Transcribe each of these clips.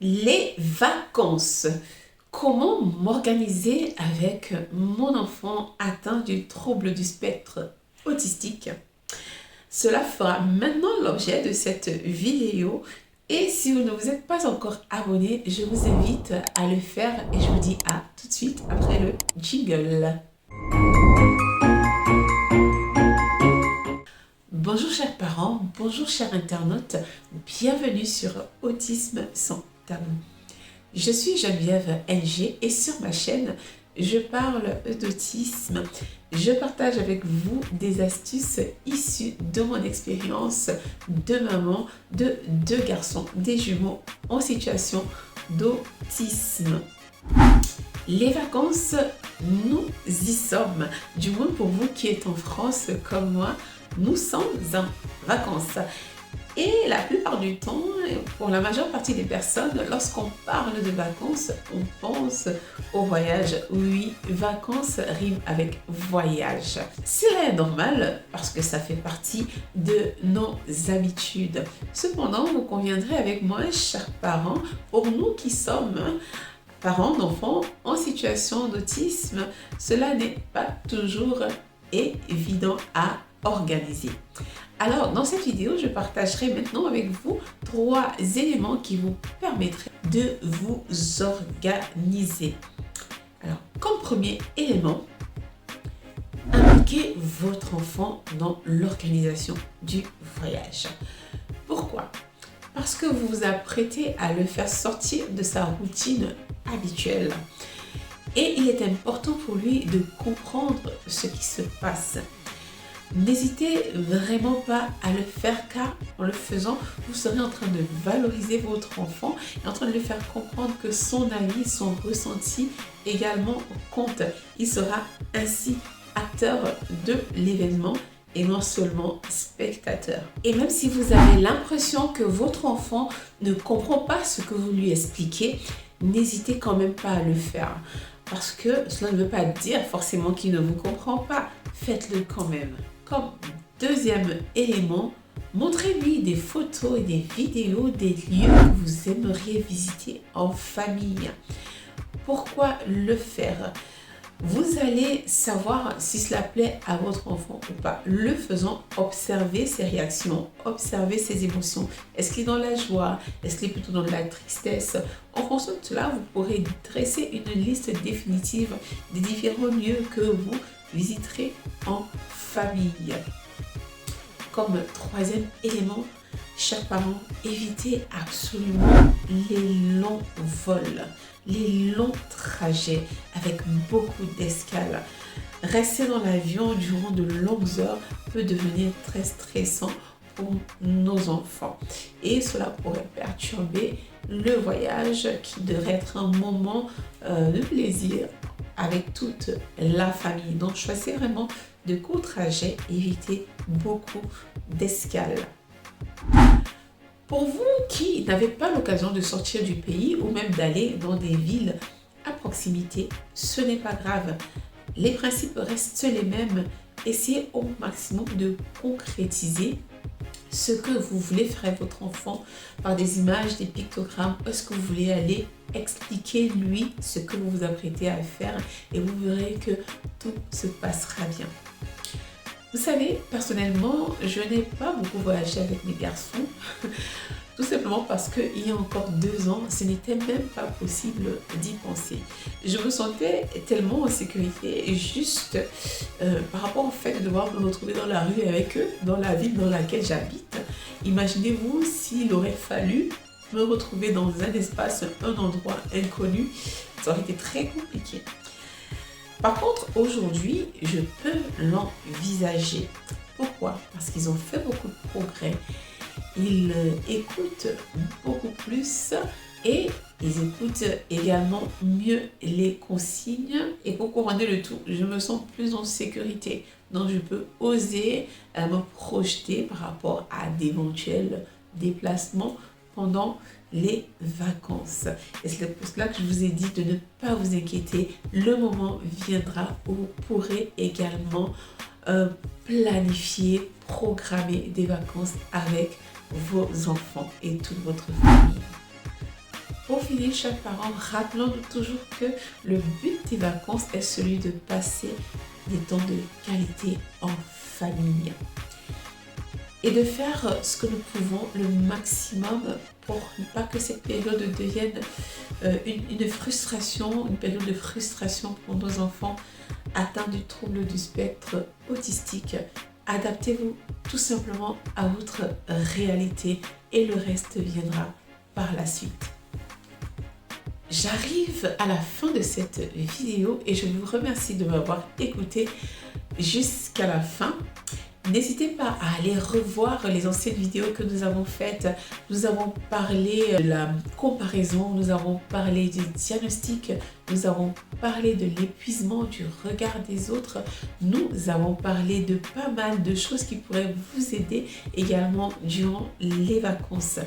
Les vacances. Comment m'organiser avec mon enfant atteint du trouble du spectre autistique? Cela fera maintenant l'objet de cette vidéo. Et si vous ne vous êtes pas encore abonné, je vous invite à le faire et je vous dis à tout de suite après le jingle. Bonjour chers parents, bonjour chers internautes, bienvenue sur Autisme sans tabou. Je suis Geneviève NG et sur ma chaîne, je parle d'autisme. Je partage avec vous des astuces issues de mon expérience de maman de deux garçons, des jumeaux en situation d'autisme. Les vacances, nous y sommes. Du moins pour vous qui êtes en France comme moi, nous sommes en vacances. Et la plupart du temps, pour la majeure partie des personnes, lorsqu'on parle de vacances, on pense au voyage. Oui, vacances rime avec voyage. C'est normal parce que ça fait partie de nos habitudes. Cependant, vous conviendrez avec moi, chers parents, pour nous qui sommes parents d'enfants en situation d'autisme, cela n'est pas toujours évident à organiser. Alors, dans cette vidéo, je partagerai maintenant avec vous 3 éléments qui vous permettraient de vous organiser. Alors, comme premier élément, impliquez votre enfant dans l'organisation du voyage. Pourquoi? Parce que vous vous apprêtez à le faire sortir de sa routine habituelle. Et il est important pour lui de comprendre ce qui se passe. N'hésitez vraiment pas à le faire car en le faisant, vous serez en train de valoriser votre enfant et en train de lui faire comprendre que son avis, son ressenti également compte. Il sera ainsi acteur de l'événement et non seulement spectateur. Et même si vous avez l'impression que votre enfant ne comprend pas ce que vous lui expliquez, n'hésitez quand même pas à le faire. Parce que cela ne veut pas dire forcément qu'il ne vous comprend pas. Faites-le quand même. Comme deuxième élément, montrez-lui des photos et des vidéos des lieux que vous aimeriez visiter en famille. Pourquoi le faire? Vous allez savoir si cela plaît à votre enfant ou pas. Le faisant, observez ses réactions, observez ses émotions. Est-ce qu'il est dans la joie? Est-ce qu'il est plutôt dans la tristesse? En fonction de cela, vous pourrez dresser une liste définitive des différents lieux que vous visiterez en famille. Comme troisième élément, chers parents, évitez absolument les longs vols, les longs trajets avec beaucoup d'escales. Rester dans l'avion durant de longues heures peut devenir très stressant pour nos enfants et cela pourrait perturber le voyage qui devrait être un moment de plaisir avec toute la famille. Donc choisissez vraiment de courts trajets, évitez beaucoup d'escales. Pour vous qui n'avez pas l'occasion de sortir du pays ou même d'aller dans des villes à proximité, ce n'est pas grave. Les principes restent les mêmes. Essayez au maximum de concrétiser ce que vous voulez faire avec votre enfant par des images, des pictogrammes. Est-ce que vous voulez aller expliquer lui ce que vous vous apprêtez à faire et vous verrez que tout se passera bien. Vous savez, personnellement, je n'ai pas beaucoup voyagé avec mes garçons, tout simplement parce qu'il y a encore 2 ans, ce n'était même pas possible d'y penser. Je me sentais tellement en sécurité, juste par rapport au fait de devoir me retrouver dans la rue avec eux, dans la ville dans laquelle j'habite. Imaginez-vous s'il aurait fallu me retrouver dans un espace, un endroit inconnu, ça aurait été très compliqué. Par contre, aujourd'hui, je peux l'envisager. Pourquoi? Parce qu'ils ont fait beaucoup de progrès. Ils écoutent beaucoup plus et ils écoutent également mieux les consignes. Et pour couronner le tout, je me sens plus en sécurité. Donc, je peux oser me projeter par rapport à d'éventuels déplacements pendant les vacances. Et c'est pour cela que je vous ai dit de ne pas vous inquiéter. Le moment viendra où vous pourrez également planifier, programmer des vacances avec vos enfants et toute votre famille. Pour finir, chers parents, rappelons-nous toujours que le but des vacances est celui de passer des temps de qualité en famille et de faire ce que nous pouvons le maximum pour ne pas que cette période devienne une frustration, une période de frustration pour nos enfants atteints du trouble du spectre autistique. Adaptez-vous tout simplement à votre réalité et le reste viendra par la suite. J'arrive à la fin de cette vidéo et je vous remercie de m'avoir écouté jusqu'à la fin. N'hésitez pas à aller revoir les anciennes vidéos que nous avons faites. Nous avons parlé de la comparaison, nous avons parlé du diagnostic, nous avons parlé de l'épuisement, du regard des autres. Nous avons parlé de pas mal de choses qui pourraient vous aider également durant les vacances.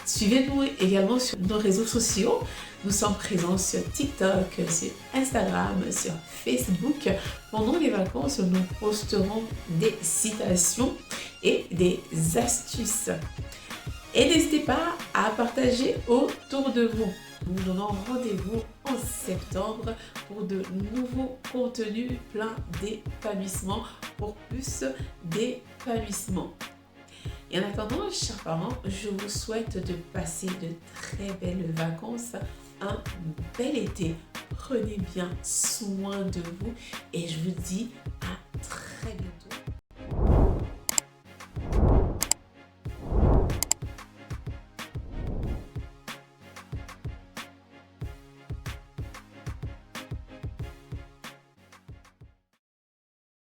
Suivez-nous également sur nos réseaux sociaux. Nous sommes présents sur TikTok, sur Instagram, sur Facebook. Pendant les vacances, nous posterons des citations et des astuces. Et n'hésitez pas à partager autour de vous. Nous vous donnons rendez-vous en septembre pour de nouveaux contenus pleins d'épanouissement, pour plus d'épanouissement. Et en attendant, chers parents, je vous souhaite de passer de très belles vacances, un bel été. Prenez bien soin de vous et je vous dis à très bientôt.